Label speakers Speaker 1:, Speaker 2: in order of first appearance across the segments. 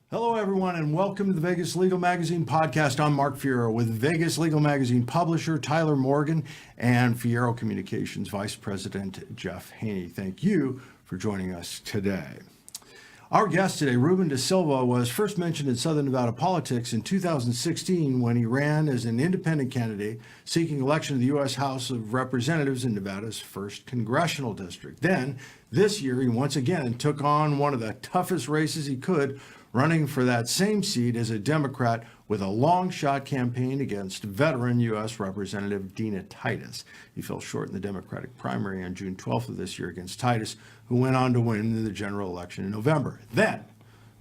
Speaker 1: Hello, everyone, and welcome to the Vegas Legal Magazine podcast. I'm Mark Fierro with Vegas Legal Magazine publisher Tyler Morgan and Fierro Communications Vice President Jeff Haney. Thank you for joining us today. Our guest today, Reuben D'Silva, was first mentioned in Southern Nevada politics in 2016 when he ran as an independent candidate seeking election to the U.S. House of Representatives in Nevada's 1st Congressional District. Then, this year, he once again took on one of the toughest races he could, running for that same seat as a Democrat with a long-shot campaign against veteran U.S. Representative Dina Titus. He fell short in the Democratic primary on June 12th of this year against Titus, who went on to win in the general election in November. Then,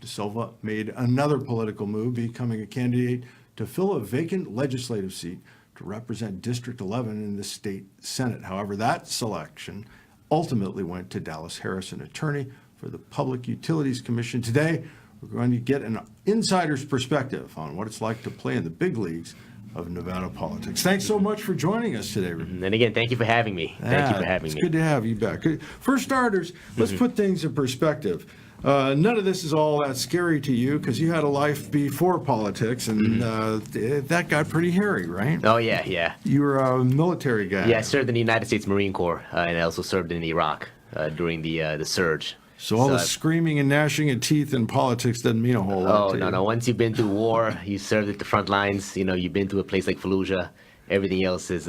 Speaker 1: D'Silva made another political move, becoming a candidate to fill a vacant legislative seat to represent District 11 in the state Senate. However, that selection ultimately went to Dallas Harris, an attorney for the Public Utilities Commission. Today, we're going to get an insider's perspective on what it's like to play in the big leagues of Nevada politics. Thanks so much for joining us today, Reuben.
Speaker 2: And again, thank you for having me.
Speaker 1: It's good to have you back. For starters, let's put things in perspective. None of this is all that scary to you because you had a life before politics, and that got pretty hairy, right?
Speaker 2: Oh, yeah.
Speaker 1: You were a military guy.
Speaker 2: Yeah, I served in the United States Marine Corps, and I also served in Iraq during the surge.
Speaker 1: So all the screaming and gnashing of teeth in politics doesn't mean a whole lot to you.
Speaker 2: No. Once you've been through war, you served at the front lines. You know, you've been to a place like Fallujah. Everything else is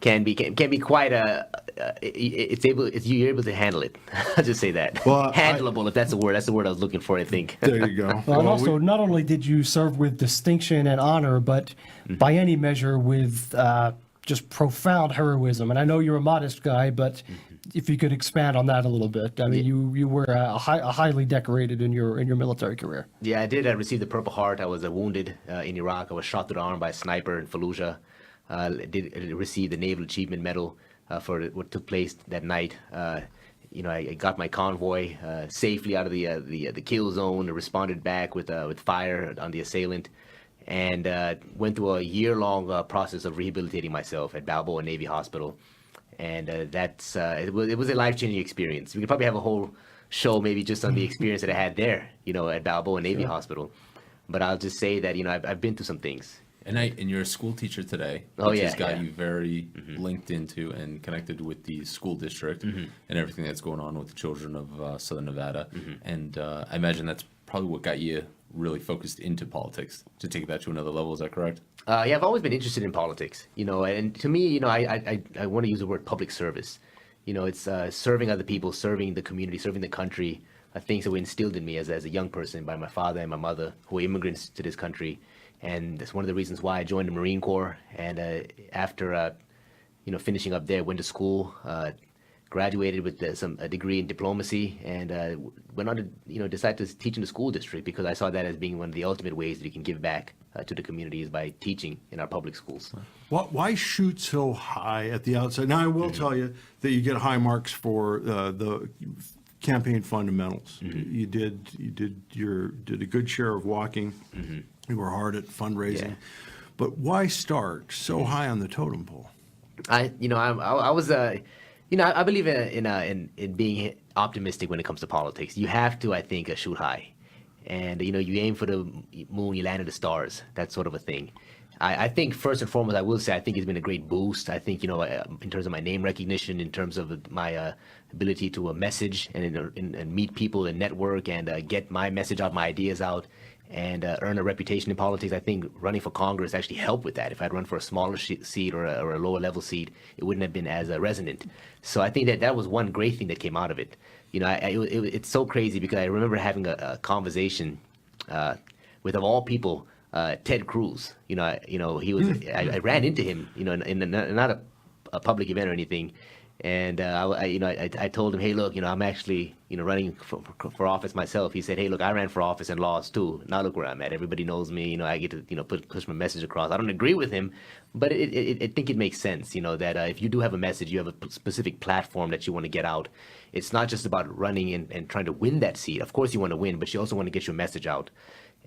Speaker 2: can be quite you're able to handle it. I'll just say that. Well, handleable, if that's the word. That's the word I was looking for, I think.
Speaker 1: There you go.
Speaker 3: Well, and also, not only did you serve with distinction and honor, but by any measure with just profound heroism. And I know you're a modest guy, but if you could expand on that a little bit. I mean, you were highly decorated in your military career.
Speaker 2: Yeah, I did. I received the Purple Heart. I was wounded in Iraq. I was shot through the arm by a sniper in Fallujah. Did receive the Naval Achievement Medal for what took place that night. I got my convoy safely out of the kill zone. Responded back with fire on the assailant, and went through a year-long process of rehabilitating myself at Balboa Navy Hospital. And it was a life-changing experience. We could probably have a whole show maybe just on the experience that I had there, at Balboa Navy Hospital. But I'll just say that, I've been through some things.
Speaker 4: And you're a school teacher today, which has got you very linked into and connected with the school district and everything that's going on with the children of Southern Nevada. And I imagine that's probably what got you really focused into politics, to take that to another level. Is that correct?
Speaker 2: Yeah, I've always been interested in politics, and to me, I want to use the word public service. It's serving other people, serving the community, serving the country, things that were instilled in me as a young person by my father and my mother, who were immigrants to this country. And that's one of the reasons why I joined the Marine Corps. And after, finishing up there, went to school, graduated with a degree in diplomacy, and went on to decide to teach in the school district because I saw that as being one of the ultimate ways that you can give back to the community is by teaching in our public schools.
Speaker 1: Why shoot so high at the outset? Now I will tell you that you get high marks for the campaign fundamentals. You did a good share of walking. You were hard at fundraising, but why start so high on the totem pole?
Speaker 2: I was I believe in being optimistic when it comes to politics. You have to, I think, shoot high. And, you aim for the moon, you land at the stars, that sort of a thing. I think, first and foremost, I will say I think it's been a great boost. I think, in terms of my name recognition, in terms of my ability to message and meet people and network and get my message out, my ideas out, and earn a reputation in politics. I think running for Congress actually helped with that. If I'd run for a smaller seat or a lower level seat, it wouldn't have been as resonant. So I think that was one great thing that came out of it. It's so crazy because I remember having a conversation with, of all people, Ted Cruz. He was. I ran into him, in not a public event or anything. And I told him, hey, look, I'm actually, running for office myself. He said, hey, look, I ran for office and lost too. Now look where I'm at. Everybody knows me. I get to, push my message across. I don't agree with him, but I think it makes sense, that if you do have a message, you have a specific platform that you want to get out. It's not just about running and trying to win that seat. Of course you want to win, but you also want to get your message out.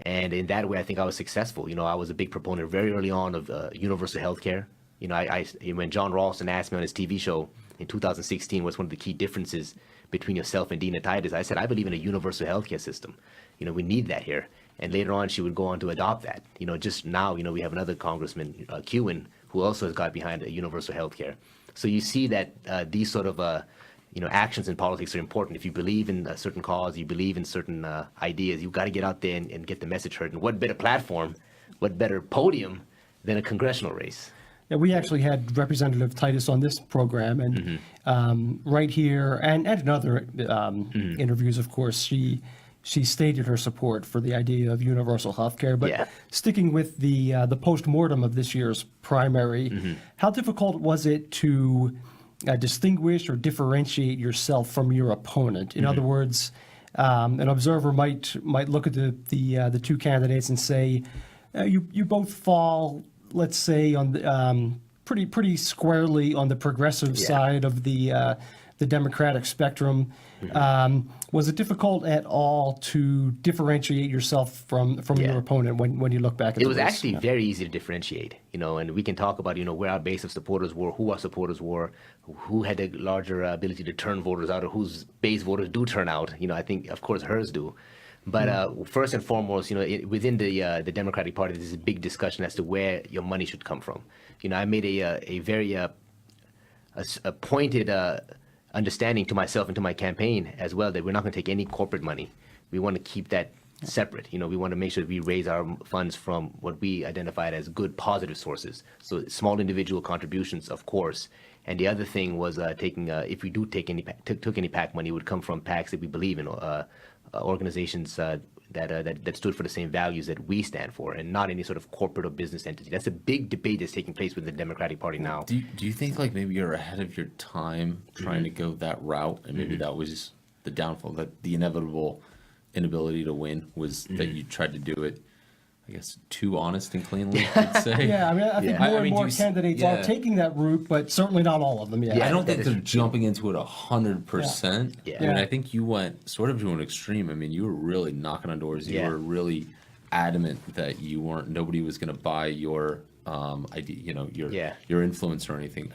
Speaker 2: And in that way, I think I was successful. I was a big proponent very early on of universal health care. When John Ralston asked me on his TV show, in 2016 was one of the key differences between yourself and Dina Titus. I said, I believe in a universal healthcare system. We need that here. And later on, she would go on to adopt that. Just now, we have another Congressman, Kewen, who also has got behind a universal healthcare. So you see that these sort of actions in politics are important. If you believe in a certain cause, you believe in certain ideas, you've got to get out there and get the message heard. And what better platform, what better podium than a congressional race?
Speaker 3: Yeah, we actually had Representative Titus on this program, and right here, and in other interviews, of course, she stated her support for the idea of universal health care. But sticking with the post-mortem of this year's primary, how difficult was it to distinguish or differentiate yourself from your opponent? In other words, an observer might look at the two candidates and say, you both fall, let's say, on the, pretty squarely on the progressive side of the Democratic spectrum. Was it difficult at all to differentiate yourself from your opponent when you look back at the race?
Speaker 2: It was actually very easy to differentiate, and we can talk about, where our base of supporters were, who our supporters were, who had the larger ability to turn voters out, or whose base voters do turn out. I think, of course, hers do. But first and foremost, within the Democratic Party, there's a big discussion as to where your money should come from. I made a very pointed understanding to myself and to my campaign as well that we're not going to take any corporate money. We want to keep that separate. We want to make sure that we raise our funds from what we identified as good, positive sources. So small individual contributions, of course. And the other thing was taking, if we do take took any PAC money, it would come from PACs that we believe in, organizations that stood for the same values that we stand for, and not any sort of corporate or business entity. That's a big debate that's taking place within the Democratic Party now.
Speaker 4: Do you think like maybe you're ahead of your time trying to go that route, and maybe that was the downfall, that the inevitable inability to win was that you tried to do it, I guess, too honest and cleanly, you'd say?
Speaker 3: Yeah, I think more and more candidates are
Speaker 4: yeah.
Speaker 3: taking that route, but certainly not all of them. Yeah,
Speaker 4: I don't think
Speaker 2: that
Speaker 4: they're
Speaker 2: is
Speaker 4: jumping into it 100%.
Speaker 2: Yeah.
Speaker 4: I mean,
Speaker 3: Yeah.
Speaker 4: I think you went sort of to an extreme. I mean, you were really knocking on doors. You
Speaker 2: Yeah.
Speaker 4: were really adamant that nobody was going to buy your idea, your influence or anything.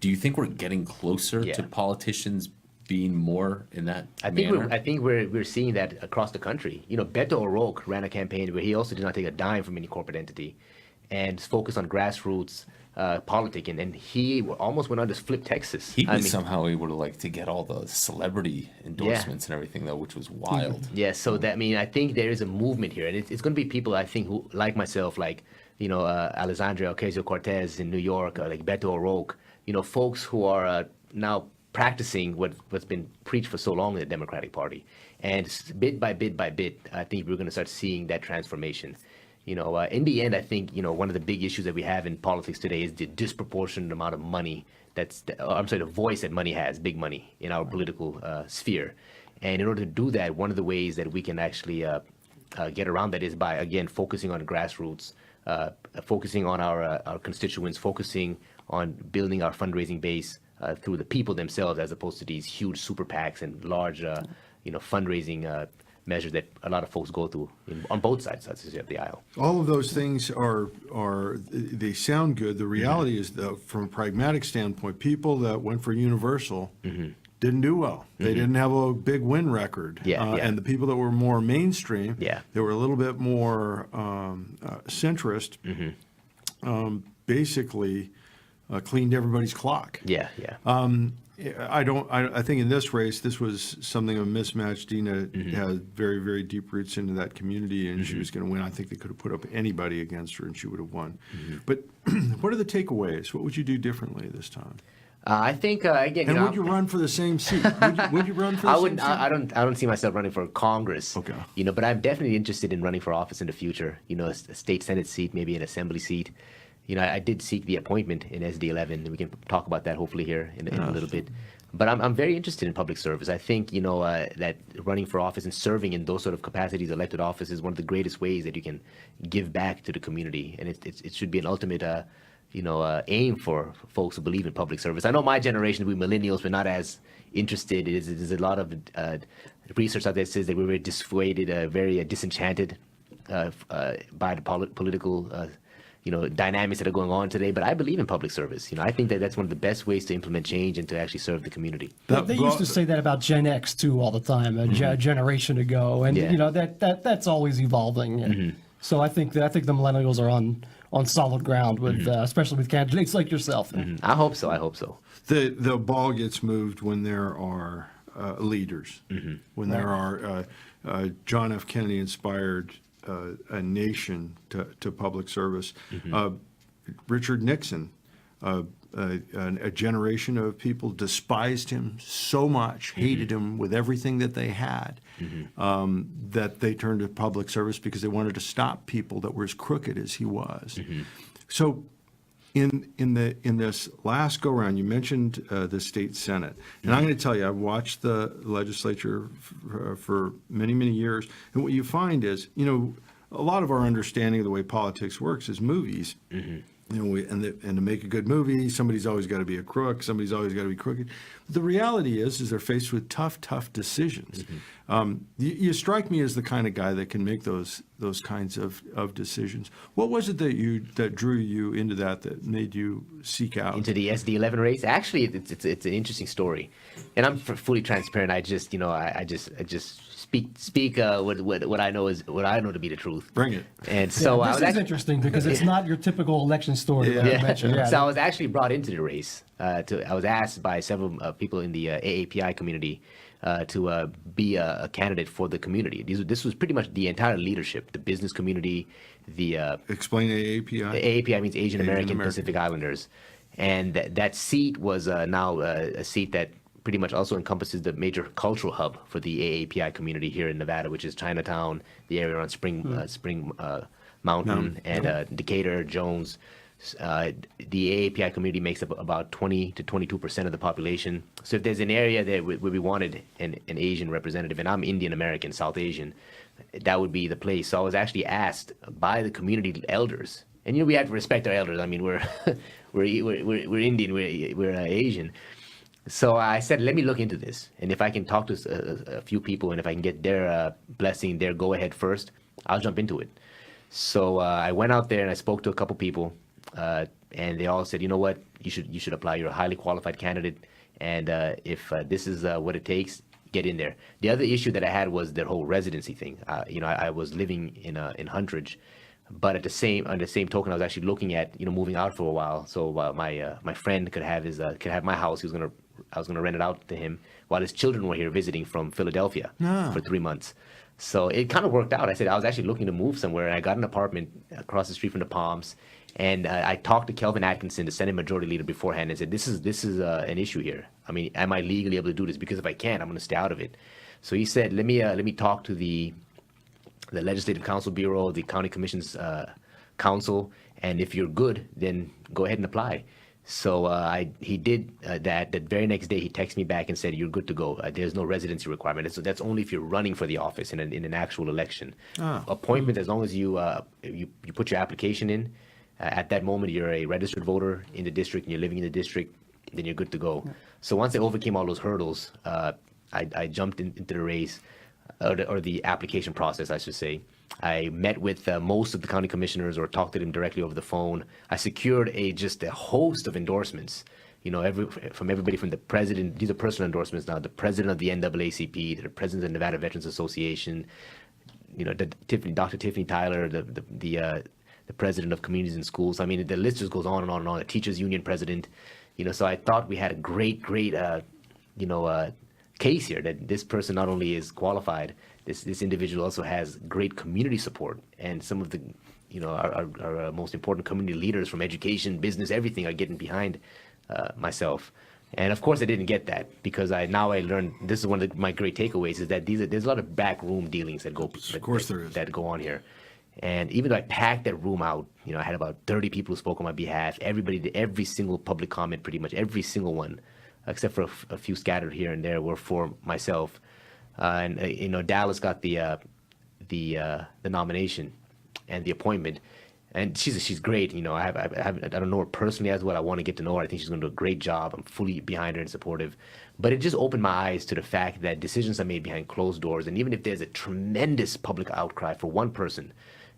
Speaker 4: Do you think we're getting closer to politicians being more in that manner?
Speaker 2: I think we're seeing that across the country. Beto O'Rourke ran a campaign where he also did not take a dime from any corporate entity, and focused on grassroots politicking, and he almost went on to flip Texas.
Speaker 4: He was somehow able to get all the celebrity endorsements and everything, though, which was wild.
Speaker 2: Yeah, so I think there is a movement here, and it's going to be people, I think, who, like myself, like Alexandria Ocasio-Cortez in New York, like Beto O'Rourke, folks who are now practicing what's been preached for so long in the Democratic Party. And bit by bit by bit, I think we're going to start seeing that transformation. In the end, I think, one of the big issues that we have in politics today is the disproportionate amount of money the voice that money has, big money, in our political sphere. And in order to do that, one of the ways that we can actually get around that is by, again, focusing on grassroots, focusing on our constituents, focusing on building our fundraising base through the people themselves, as opposed to these huge super PACs and large, fundraising measures that a lot of folks go through on both sides of the aisle.
Speaker 1: All of those things they sound good. The reality is, though, from a pragmatic standpoint, people that went for universal didn't do well. They didn't have a big win record. And the people that were more mainstream, they were a little bit more centrist, basically cleaned everybody's clock. I think in this race, this was something of a mismatch. Dina had very, very deep roots into that community, and she was going to win. I think they could have put up anybody against her, and she would have won. But what are the takeaways? What would you do differently this time?
Speaker 2: I think again.
Speaker 1: And would you run for the same seat? Would you run for the same seat?
Speaker 2: I don't see myself running for Congress.
Speaker 1: Okay.
Speaker 2: But I'm definitely interested in running for office in the future. A state Senate seat, maybe an assembly seat. I did seek the appointment in SD11, and we can talk about that hopefully here in a little bit. But I'm very interested in public service. I think, that running for office and serving in those sort of capacities, elected office, is one of the greatest ways that you can give back to the community. And it should be an ultimate, aim for folks who believe in public service. I know my generation, we millennials, we're not as interested. There's a lot of research out there that says that we're very dissuaded, very disenchanted by the political dynamics that are going on today. But I believe in public service. I think that that's one of the best ways to implement change and to actually serve the community.
Speaker 3: They used to say that about Gen X too all the time, a generation ago, and that's always evolving. And so I think the millennials are on solid ground with, especially with candidates like yourself.
Speaker 2: I hope so. I hope so.
Speaker 1: The ball gets moved when there are leaders, when there are John F. Kennedy inspired a nation to public service. Richard Nixon, a generation of people despised him so much, hated him with everything that they had, that they turned to public service because they wanted to stop people that were as crooked as he was. So in this last go round, you mentioned the state senate, and I'm going to tell you, I've watched the legislature for many, many years, and what you find is, a lot of our understanding of the way politics works is movies. And to make a good movie, somebody's always got to be a crook. Somebody's always got to be crooked. But the reality is they're faced with tough decisions. You strike me as the kind of guy that can make those kinds of decisions. What was it that drew you into that made you seek out
Speaker 2: into the SD11 race? Actually, it's an interesting story, and I'm fully transparent. I just speak what I know is what I know to be the truth.
Speaker 1: Bring it.
Speaker 2: And so
Speaker 3: this is interesting because it's not your typical election story.
Speaker 2: So I was actually brought into the race. I was asked by several people in the AAPI community to be a candidate for the community. This was pretty much the entire leadership, the business community,
Speaker 1: Explain AAPI.
Speaker 2: AAPI means Asian American Pacific Islanders, and that seat was now a seat that pretty much also encompasses the major cultural hub for the AAPI community here in Nevada, which is Chinatown, the area around Spring Mountain, and Decatur, Jones. The AAPI community makes up about 20 to 22% of the population. So if there's an area that where we wanted an Asian representative, and I'm Indian American, South Asian, that would be the place. So I was actually asked by the community elders, and we have to respect our elders. I mean, we're Indian, we're Asian. So I said, let me look into this, and if I can talk to a few people, and if I can get their blessing, their go ahead first, I'll jump into it. So I went out there and I spoke to a couple people. And they all said, you know what, you should apply. You're a highly qualified candidate, and if this is what it takes, get in there. The other issue that I had was their whole residency thing. I was living in Huntridge, but on the same token, I was actually looking at moving out for a while. So my friend could have my house. I was gonna rent it out to him while his children were here visiting from Philadelphia for 3 months. So it kind of worked out. I said I was actually looking to move somewhere, and I got an apartment across the street from the Palms. And I talked to Kelvin Atkinson, the Senate Majority Leader, beforehand, and said, "This is an issue here. I mean, am I legally able to do this? Because if I can't, I'm going to stay out of it." So he said, "Let me talk to the Legislative Council Bureau, the County Commission's council, and if you're good, then go ahead and apply." So he did that. That very next day, he texted me back and said, "You're good to go. There's no residency requirement. So that's only if you're running for the office in an actual election. Appointment, as long as you put your application in." At that moment, you're a registered voter in the district and you're living in the district, then you're good to go. Yeah. So once I overcame all those hurdles, I jumped into the race, or the application process, I should say. I met with most of the county commissioners or talked to them directly over the phone. I secured just a host of endorsements, from everybody from the president. These are personal endorsements now. The president of the NAACP, the president of the Nevada Veterans Association, Dr. Tiffany Tyler, the president of Communities and Schools. I mean, the list just goes on and on and on. The teachers union president, So I thought we had a great, case here that this person not only is qualified, this individual also has great community support, and some of the, our most important community leaders from education, business, everything are getting behind myself. And of course, I didn't get that because I learned, this is one of my great takeaways, is that there's a lot of backroom dealings that go on here. And even though I packed that room out, I had about 30 people who spoke on my behalf. Every single public comment, pretty much every single one, except for a few scattered here and there, were for myself. And Dallas got the nomination and the appointment, and she's great. I don't know her personally as well. I want to get to know her. I think she's going to do a great job. I'm fully behind her and supportive. But it just opened my eyes to the fact that decisions are made behind closed doors, and even if there's a tremendous public outcry for one person,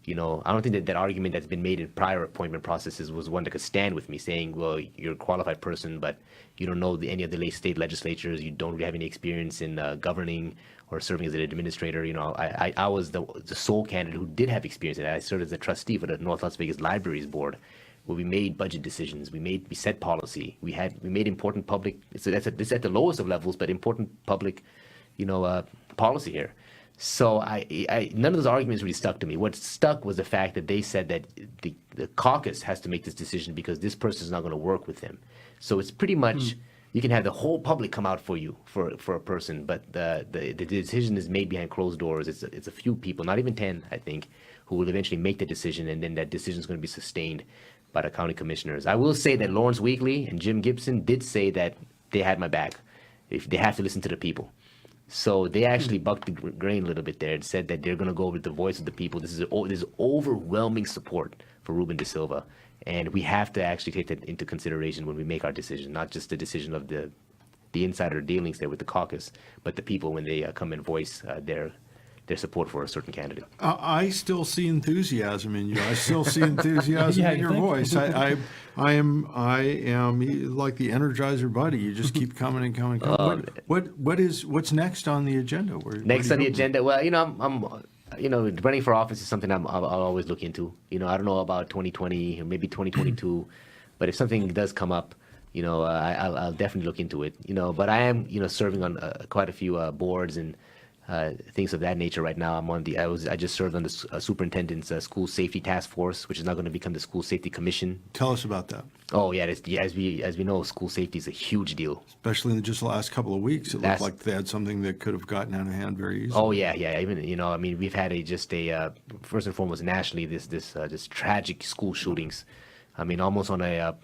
Speaker 2: I don't think that argument that's been made in prior appointment processes was one that could stand with me, saying, well, you're a qualified person, but you don't know any of the state legislatures, you don't really have any experience in governing or serving as an administrator. I was the sole candidate who did have experience in that. I served as a trustee for the North Las Vegas Libraries Board, where we made budget decisions, we set policy, we made important public. This is at the lowest of levels, but important public, policy here. So none of those arguments really stuck to me. What stuck was the fact that they said that the caucus has to make this decision because this person is not going to work with them. So it's pretty much you can have the whole public come out for you for a person, but the decision is made behind closed doors. It's a few people, not even 10, I think, who will eventually make the decision, and then that decision is going to be sustained by the county commissioners. I will say that Lawrence Weekly and Jim Gibson did say that they had my back. If they have to listen to the people. So they actually bucked the grain a little bit there and said that they're going to go with the voice of the people. There's overwhelming support for Reuben D'Silva, and we have to actually take that into consideration when we make our decision, not just the decision of the insider dealings there with the caucus, but the people when they come and voice their support for a certain candidate.
Speaker 1: I still see enthusiasm in you. I still see enthusiasm
Speaker 3: Yeah,
Speaker 1: in
Speaker 3: you
Speaker 1: your
Speaker 3: think?
Speaker 1: voice. I am like the Energizer Bunny. You just keep coming and coming. What's next on the agenda?
Speaker 2: Next on the agenda, well, I'm running for office is something I'll always look into. I don't know about 2020 or maybe 2022, but if something does come up, I'll definitely look into it. But I am, serving on quite a few boards and things of that nature right now. I just served on the superintendent's school safety task force, which is now going to become the school safety commission.
Speaker 1: Tell us about that.
Speaker 2: Oh yeah, as we know, school safety is a huge deal.
Speaker 1: Especially in just the last couple of weeks, it looked like they had something that could have gotten out of hand very easily.
Speaker 2: Oh yeah. Even we've had first and foremost nationally this tragic school shootings. Almost on a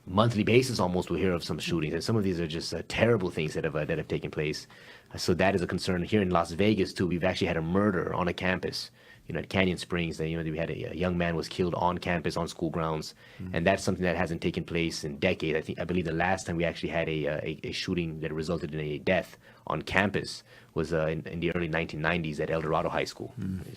Speaker 2: monthly basis, almost we'll hear of some shootings, and some of these are just terrible things that have taken place. So that is a concern here in Las Vegas too. We've actually had a murder on a campus, at Canyon Springs. We had a young man was killed on campus on school grounds, and that's something that hasn't taken place in decades. I believe the last time we actually had a shooting that resulted in a death on campus was in the early 1990s at El Dorado High School,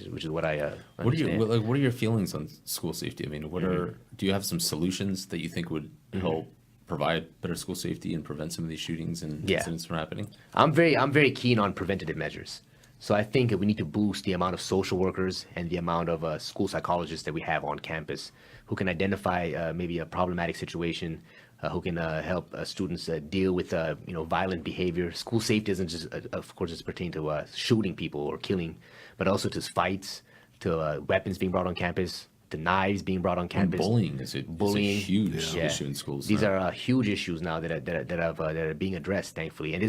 Speaker 2: which is what I understand.
Speaker 4: What are your feelings on school safety? Do you have some solutions that you think would help provide better school safety and prevent some of these shootings and incidents from happening?
Speaker 2: I'm very keen on preventative measures. So I think that we need to boost the amount of social workers and the amount of school psychologists that we have on campus who can identify maybe a problematic situation, who can help students deal with violent behavior. School safety isn't just, of course, just pertain to shooting people or killing, but also to fights, to weapons being brought on campus, to knives being brought on campus.
Speaker 4: And bullying is a huge issue in schools.
Speaker 2: These are huge issues now that are being addressed, thankfully. And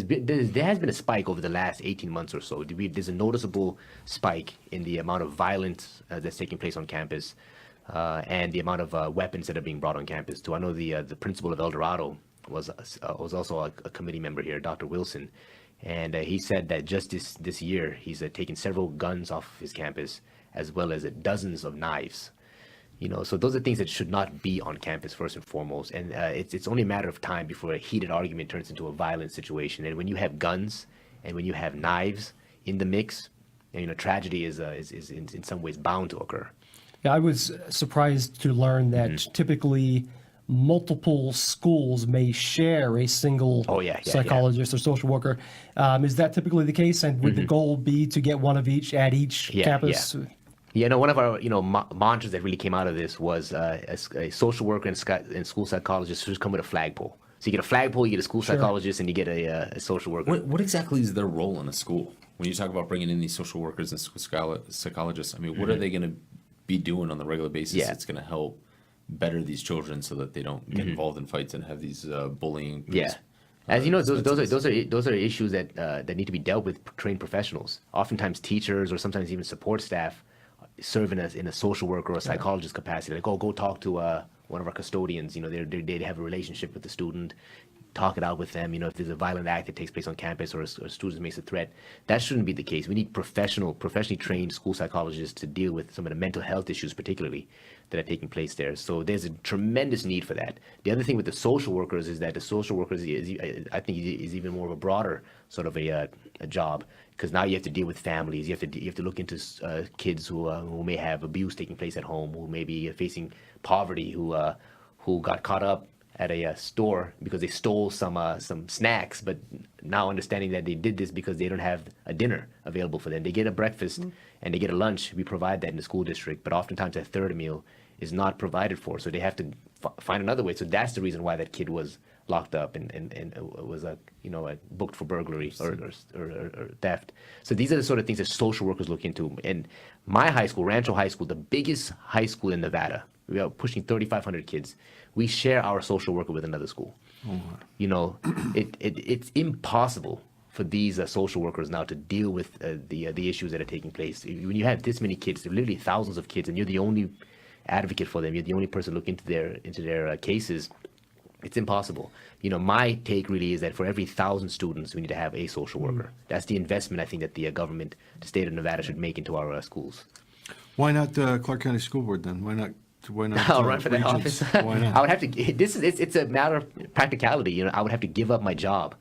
Speaker 2: there has been a spike over the last 18 months or so. There's a noticeable spike in the amount of violence that's taking place on campus, and the amount of weapons that are being brought on campus too. I know the principal of El Dorado was also a committee member here, Dr. Wilson, and he said that just this year he's taken several guns off his campus, as well as dozens of knives. So those are things that should not be on campus first and foremost, and it's only a matter of time before a heated argument turns into a violent situation. And when you have guns and when you have knives in the mix, tragedy is in some ways bound to occur.
Speaker 3: Yeah, I was surprised to learn that typically multiple schools may share a single psychologist or social worker. Is that typically the case? And would the goal be to get one of each at each campus?
Speaker 2: Yeah, one of our mantras that really came out of this was a social worker and school psychologist who's come with a flagpole. So you get a flagpole, you get a school psychologist, and you get a social worker.
Speaker 4: What exactly is their role in a school? When you talk about bringing in these social workers and school psychologists, what are they going to be doing on the regular basis that's going to help better these children so that they don't get involved in fights and have these bullying?
Speaker 2: As you know, those are issues that need to be dealt with trained professionals. Oftentimes, teachers or sometimes even support staff serve in a social worker or a psychologist capacity. Like, go talk to one of our custodians. They have a relationship with the student. talk it out with them. If there's a violent act that takes place on campus or a student makes a threat, that shouldn't be the case. We need professionally trained school psychologists to deal with some of the mental health issues, particularly, that are taking place there. So there's a tremendous need for that. The other thing with the social workers is that the social workers I think is even more of a broader sort of a job, because now you have to deal with families. You have to look into kids who may have abuse taking place at home, who may be facing poverty, who got caught up at a store because they stole some snacks, but now understanding that they did this because they don't have a dinner available for them. They get a breakfast and they get a lunch. We provide that in the school district, but oftentimes that third meal is not provided for, so they have to find another way. So that's the reason why that kid was locked up and was booked for burglary or theft. So these are the sort of things that social workers look into. And my high school, Rancho High School, the biggest high school in Nevada, we are pushing 3,500 kids. We share our social worker with another school. It's impossible for these social workers now to deal with the issues that are taking place. When you have this many kids, literally thousands of kids, and you're the only advocate for them, you're the only person looking into their cases, it's impossible. My take really is that for every 1,000 students, we need to have a social worker. That's the investment I think that the government, the state of Nevada, should make into our schools.
Speaker 1: Why not the Clark County School Board then? Why not?
Speaker 2: I'll run for that
Speaker 1: Regents?
Speaker 2: office.
Speaker 1: Why not?
Speaker 2: I would have to. It's a matter of practicality. I would have to give up my job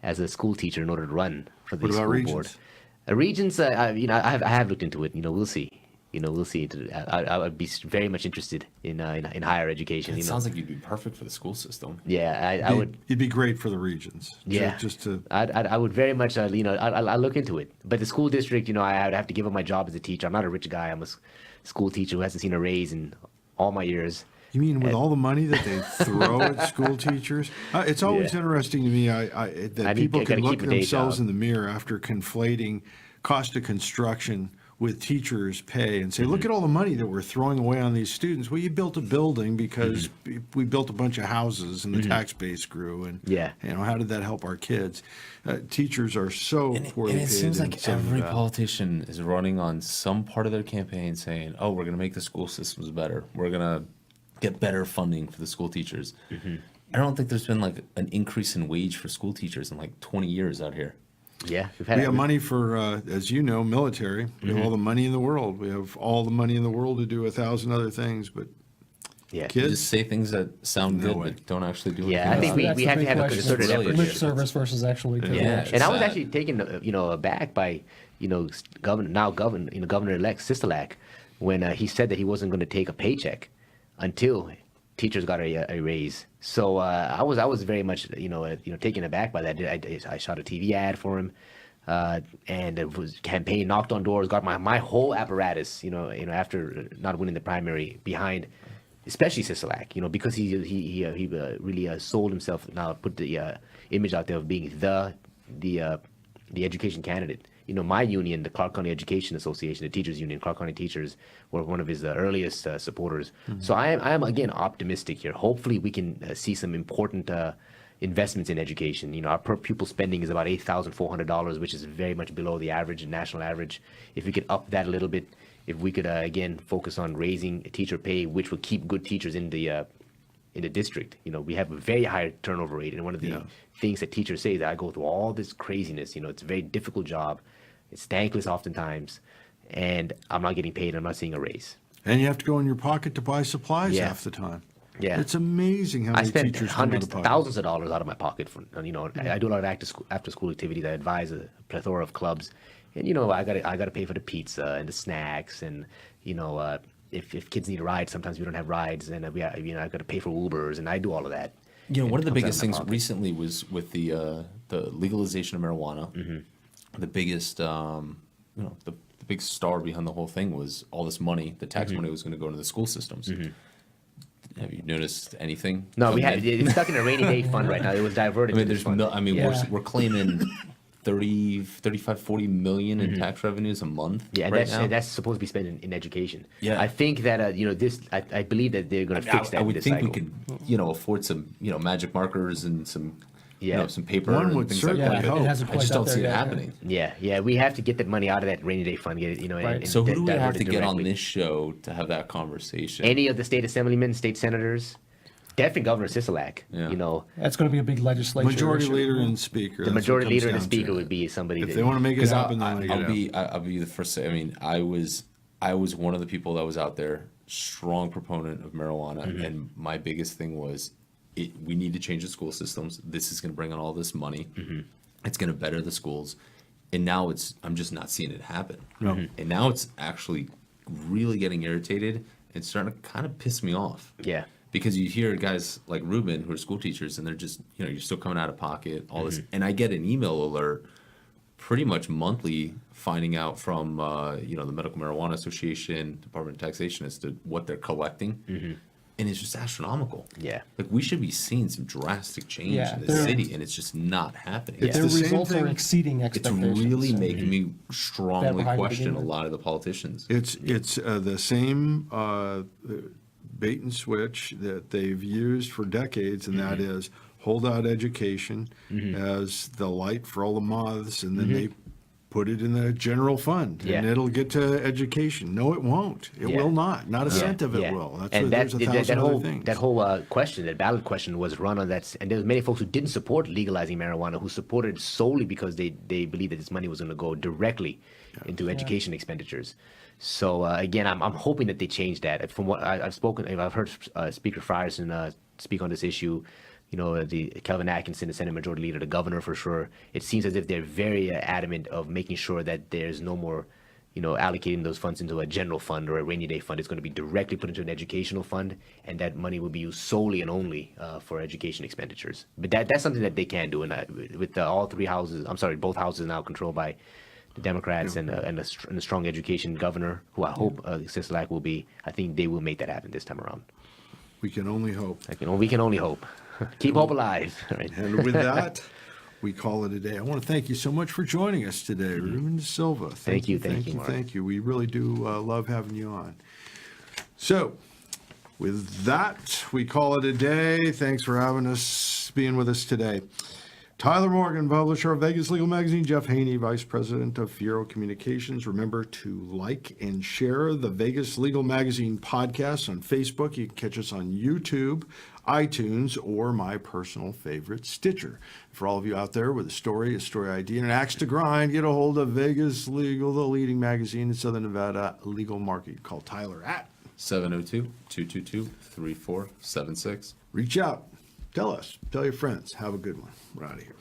Speaker 2: as a school teacher in order to run for the
Speaker 1: What about
Speaker 2: school
Speaker 1: Regents?
Speaker 2: board. Regents, I have looked into it. We'll see. We'll see. I would be very much interested in higher education.
Speaker 4: It sounds like you'd be perfect for the school system.
Speaker 2: Yeah, I would.
Speaker 1: You'd be great for the Regents.
Speaker 2: Yeah,
Speaker 1: Just to.
Speaker 2: I would very much. I'll look into it. But the school district, I would have to give up my job as a teacher. I'm not a rich guy. I'm a school teacher who hasn't seen a raise in all my years.
Speaker 1: You mean with all the money that they throw at school teachers? It's always interesting to me that people can look themselves in the mirror after conflating cost of construction with teachers' pay and say, look at all the money that we're throwing away on these students. Well, you built a building because we built a bunch of houses and the tax base grew. And how did that help our kids? Teachers are so poorly paid.
Speaker 4: And it seems like every
Speaker 1: Nevada.
Speaker 4: politician is running on some part of their campaign saying, oh, we're going to make the school systems better. We're going to get better funding for the school teachers. I don't think there's been like an increase in wage for school teachers in like 20 years out here.
Speaker 2: Yeah,
Speaker 1: We have money for, as you know, military. We have all the money in the world. We have all the money in the world to do 1,000 other things, but
Speaker 2: Yeah.
Speaker 4: You
Speaker 1: kids.
Speaker 4: just say things that sound
Speaker 1: No
Speaker 4: good
Speaker 1: way.
Speaker 4: but don't actually do anything.
Speaker 2: Yeah, I think
Speaker 3: That's
Speaker 2: we
Speaker 3: the
Speaker 2: have to
Speaker 3: big
Speaker 2: have a
Speaker 3: question.
Speaker 2: concerted
Speaker 4: Really
Speaker 2: effort.
Speaker 3: Lip
Speaker 4: is.
Speaker 3: service versus actually taking
Speaker 4: Yeah.
Speaker 3: action.
Speaker 2: And I was
Speaker 4: sad.
Speaker 2: actually taken, aback by, Governor-elect Sisolak when he said that he wasn't going to take a paycheck until teachers got a raise. So I was very much, taken aback by that. I shot a TV ad for him, and it was campaign, knocked on doors, got my whole apparatus, after not winning the primary behind, especially Sisolak, because he really sold himself now, put the image out there of being the education candidate. My union, the Clark County Education Association, the teachers union, Clark County teachers, were one of his earliest supporters. So I am again optimistic here. Hopefully we can see some important investments in education. Our per pupil spending is about $8,400, which is very much below the average, national average. If we could up that a little bit, if we could again focus on raising teacher pay, which will keep good teachers in the district. We have a very high turnover rate, and one of the things that teachers say is that I go through all this craziness. It's a very difficult job. It's thankless oftentimes, and I'm not getting paid. I'm not seeing a raise.
Speaker 1: And you have to go in your pocket to buy supplies
Speaker 2: Yeah.
Speaker 1: half the time.
Speaker 2: Yeah.
Speaker 1: It's amazing how
Speaker 2: I
Speaker 1: many
Speaker 2: spend
Speaker 1: teachers
Speaker 2: hundreds,
Speaker 1: come out of pocket.
Speaker 2: thousands of dollars out of my pocket for, I do a lot of after school activities. I advise a plethora of clubs, and I got to pay for the pizza and the snacks, and if kids need a ride, sometimes we don't have rides, and I got to pay for Ubers, and I do all of that.
Speaker 4: One of the
Speaker 2: It comes out
Speaker 4: biggest
Speaker 2: of my
Speaker 4: things
Speaker 2: pocket.
Speaker 4: recently was with the legalization of marijuana. The biggest, the big star behind the whole thing was all this money, the tax money was going to go into the school systems. Have you noticed anything?
Speaker 2: No,
Speaker 4: coming in?
Speaker 2: it's stuck in a rainy day fund right now. It was diverted.
Speaker 4: I mean,
Speaker 2: to this
Speaker 4: there's
Speaker 2: fund.
Speaker 3: Yeah.
Speaker 4: we're claiming 35, 40 million in tax revenues a month.
Speaker 2: Yeah, and
Speaker 4: right now.
Speaker 2: that's supposed to be spent in education.
Speaker 4: Yeah.
Speaker 2: I think that I believe that they're going to fix that.
Speaker 4: I
Speaker 2: in
Speaker 4: would
Speaker 2: this
Speaker 4: think
Speaker 2: cycle.
Speaker 4: we could, afford some, magic markers and some,
Speaker 2: Yeah.
Speaker 4: some paper
Speaker 1: One
Speaker 4: and
Speaker 1: would
Speaker 4: things like
Speaker 1: certainly
Speaker 4: that.
Speaker 1: hope.
Speaker 3: It hasn't
Speaker 4: I
Speaker 3: quite
Speaker 4: just
Speaker 3: got
Speaker 4: don't
Speaker 3: there
Speaker 4: see it
Speaker 3: yet,
Speaker 4: happening.
Speaker 2: Yeah, we have to get that money out of that rainy day fund. Get it,
Speaker 3: Right.
Speaker 2: and
Speaker 4: So who do we have
Speaker 2: divert
Speaker 4: to
Speaker 2: it
Speaker 4: get on
Speaker 2: directly.
Speaker 4: this show to have that conversation?
Speaker 2: Any of the state assemblymen, state senators, definitely Governor Sisolak.
Speaker 4: Yeah.
Speaker 2: You know,
Speaker 3: That's going to be a big legislature
Speaker 1: Majority
Speaker 3: issue.
Speaker 1: leader and speaker.
Speaker 2: the
Speaker 1: that's what
Speaker 2: majority
Speaker 1: it
Speaker 2: leader
Speaker 1: comes
Speaker 2: and the
Speaker 1: down
Speaker 2: speaker
Speaker 1: to.
Speaker 2: would be somebody
Speaker 1: If
Speaker 2: that
Speaker 1: they want to make it
Speaker 4: Because
Speaker 1: happen, they want to get it out.
Speaker 4: I'll be the first. I mean, I was one of the people that was out there, strong proponent of marijuana, and my biggest thing was, we need to change the school systems. This is going to bring in all this money. It's going to better the schools, and now I'm just not seeing it happen.
Speaker 1: No.
Speaker 4: And now it's actually really getting irritated and starting to kind of piss me off.
Speaker 2: Yeah.
Speaker 4: Because you hear guys like Reuben who are school teachers, and they're just, you're still coming out of pocket, all this. And I get an email alert pretty much monthly finding out from, the Medical Marijuana Association, Department of Taxation, as to what they're collecting. And it's just astronomical.
Speaker 2: Yeah.
Speaker 4: Like, we should be seeing some drastic change
Speaker 3: Yeah,
Speaker 4: in the
Speaker 3: they're-
Speaker 4: city, and it's just not happening.
Speaker 1: It's
Speaker 3: Their
Speaker 1: the same
Speaker 3: results
Speaker 1: thing-
Speaker 3: are exceeding
Speaker 4: It's
Speaker 3: expectations.
Speaker 4: really making me
Speaker 3: That
Speaker 4: strongly
Speaker 3: behind the
Speaker 4: question a
Speaker 3: beginning.
Speaker 4: lot of the politicians.
Speaker 1: It's the same bait and switch that they've used for decades, and that is hold out education as the light for all the moths, and then they put it in the general fund, and
Speaker 2: Yeah.
Speaker 1: it'll get to education. No, it won't. It
Speaker 2: Yeah.
Speaker 1: will not. Not a cent of it
Speaker 2: Yeah.
Speaker 1: will. That's
Speaker 2: And
Speaker 1: what,
Speaker 2: that,
Speaker 1: there's a
Speaker 2: that,
Speaker 1: thousand
Speaker 2: that
Speaker 1: other
Speaker 2: whole
Speaker 1: things.
Speaker 2: that whole question, that ballot question, was run on that, and there was many folks who didn't support legalizing marijuana who supported solely because they believed that this money was going to go directly into education expenditures. So again, I'm hoping that they change that. From what I've heard Speaker Frierson speak on this issue. The Kelvin Atkinson, the Senate Majority Leader, the governor for sure. It seems as if they're very adamant of making sure that there's no more, allocating those funds into a general fund or a rainy day fund. It's going to be directly put into an educational fund, and that money will be used solely and only for education expenditures. But that's something that they can do, and with all three houses, both houses now controlled by the Democrats and a strong education governor, who I hope Sisolak will be. I think they will make that happen this time around.
Speaker 1: We can only hope.
Speaker 2: We can only hope. Keep hope alive. Right.
Speaker 1: And with that, we call it a day. I want to thank you so much for joining us today, Reuben D'Silva.
Speaker 2: Thank you, Mark.
Speaker 1: Thank you. We really do love having you on. So, with that, we call it a day. Thanks for having us, being with us today. Tyler Morgan, publisher of Vegas Legal Magazine. Jeff Haney, Vice President of Fiero Communications. Remember to like and share the Vegas Legal Magazine podcast on Facebook. You can catch us on YouTube, iTunes, or my personal favorite, Stitcher. For all of you out there with a story idea, and an axe to grind, get a hold of Vegas Legal, the leading magazine in Southern Nevada legal market. Call Tyler at
Speaker 4: 702-222-3476.
Speaker 1: reach out. Tell us. Tell your friends. Have a good one. We're out of here.